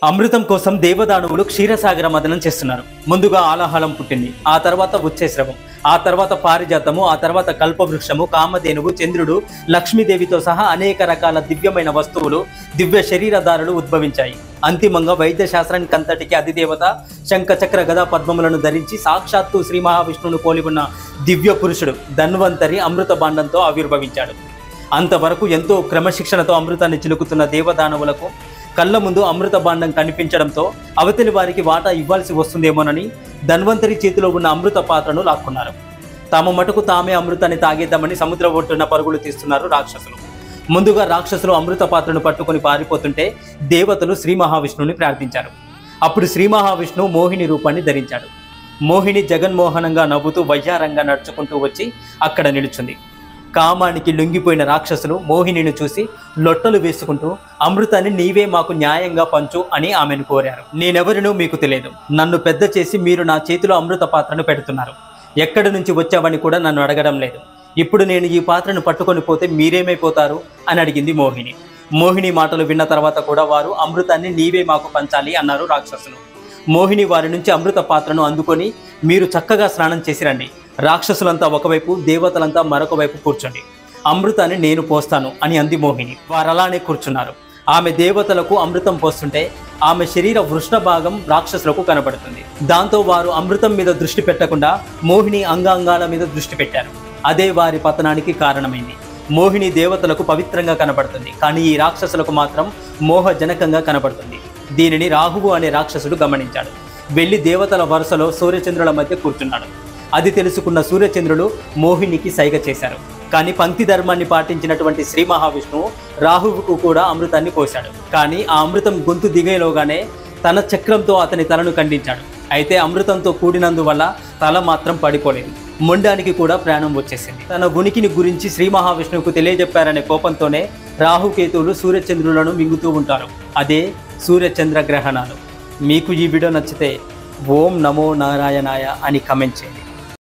అమృతం కోసం దేవదానవులు క్షీరసాగర మదనం చేస్తున్నారు. ముందుగా ఆలాహలం పుట్టింది, ఆ తర్వాత ఉచ్చేశ్రవం, ఆ తర్వాత పారిజాతము, ఆ తర్వాత కల్పవృక్షము, కామధేనువు, చంద్రుడు, లక్ష్మీదేవితో సహా అనేక రకాల దివ్యమైన వస్తువులు, దివ్య శరీరధారులు ఉద్భవించాయి. అంతిమంగా వైద్య శాస్త్రానికి అంతటికి అధిదేవత శంఖ చక్ర గదా పద్మములను ధరించి సాక్షాత్తు శ్రీ మహావిష్ణువును పోలి ఉన్న దివ్య పురుషుడు ధన్వంతరి అమృత భాండంతో ఆవిర్భవించాడు. అంతవరకు ఎంతో క్రమశిక్షణతో అమృతాన్ని చిలుకుతున్న దేవదానవులకు కళ్ళ ముందు అమృత భాండం కనిపించడంతో అవతలి వారికి వాటా ఇవ్వాల్సి వస్తుందేమోనని ధన్వంతరి చేతిలో ఉన్న అమృత పాత్రను లాక్కున్నారు. తమ మటుకు తామే అమృతాన్ని తాగేద్దామని సముద్ర ఒడ్డున పరుగులు తీస్తున్నారు రాక్షసులు. ముందుగా రాక్షసులు అమృత పాత్రను పట్టుకొని పారిపోతుంటే దేవతలు శ్రీ మహావిష్ణువుని ప్రార్థించారు. అప్పుడు శ్రీ మహావిష్ణువు మోహిని రూపాన్ని ధరించాడు. మోహిని జగన్మోహనంగా నవ్వుతూ వయ్యారంగా నడుచుకుంటూ వచ్చి అక్కడ నిలుచుంది. కామానికి లొంగిపోయిన రాక్షసులు మోహినిని చూసి లొట్టలు వేసుకుంటూ అమృతాన్ని నీవే మాకు న్యాయంగా పంచు అని ఆమెను కోరారు. నేనెవరినో మీకు తెలియదు, నన్ను పెద్ద చేసి మీరు నా చేతిలో అమృత పాత్రను పెడుతున్నారు. ఎక్కడి నుంచి వచ్చావని కూడా నన్ను అడగడం లేదు. ఇప్పుడు నేను ఈ పాత్రను పట్టుకొని పోతే మీరేమైపోతారు అని అడిగింది మోహిని. మోహిని మాటలు విన్న తర్వాత కూడా వారు అమృతాన్ని నీవే మాకు పంచాలి అన్నారు రాక్షసులు. మోహిని వారి నుంచి అమృత పాత్రను అందుకొని మీరు చక్కగా స్నానం చేసి రండి, రాక్షసులంతా ఒకవైపు దేవతలంతా మరొక వైపు కూర్చోండి, అమృతాన్ని నేను పోస్తాను అని అంది మోహిని. వారలానే కూర్చున్నారు. ఆమె దేవతలకు అమృతం పోస్తుంటే ఆమె శరీర వృష్ణ భాగం రాక్షసులకు కనబడుతుంది. దాంతో వారు అమృతం మీద దృష్టి పెట్టకుండా మోహిని అంగాంగాల మీద దృష్టి పెట్టారు. అదే వారి పతనానికి కారణమైంది. మోహిని దేవతలకు పవిత్రంగా కనబడుతుంది, కానీ ఈ రాక్షసులకు మాత్రం మోహజనకంగా కనబడుతుంది. దీనిని రాహువు అనే రాక్షసుడు గమనించాడు. వెళ్ళి దేవతల వరుసలో సూర్యచంద్రుల మధ్య కూర్చున్నాడు. అది తెలుసుకున్న సూర్యచంద్రులు మోహినికి సైగ చేశారు. కానీ పంక్తి ధర్మాన్ని పాటించినటువంటి శ్రీ మహావిష్ణువు రాహువుకు కూడా అమృతాన్ని పోశాడు. కానీ ఆ అమృతం గొంతు దిగేలోగానే తన చక్రంతో అతని తలను ఖండించాడు. అయితే అమృతంతో కూడినందువల్ల తల మాత్రం పడిపోలేదు. మొండానికి కూడా ప్రాణం వచ్చేసింది. తన ఉనికిని గురించి శ్రీ మహావిష్ణువుకు తెలియజెప్పారనే కోపంతోనే రాహుకేతువులు సూర్యచంద్రులను మింగుతూ ఉంటారు. అదే సూర్యచంద్ర గ్రహణాలు. మీకు ఈ వీడియో నచ్చితే ఓం నమో నారాయణాయ అని కమెంట్ చేయండి.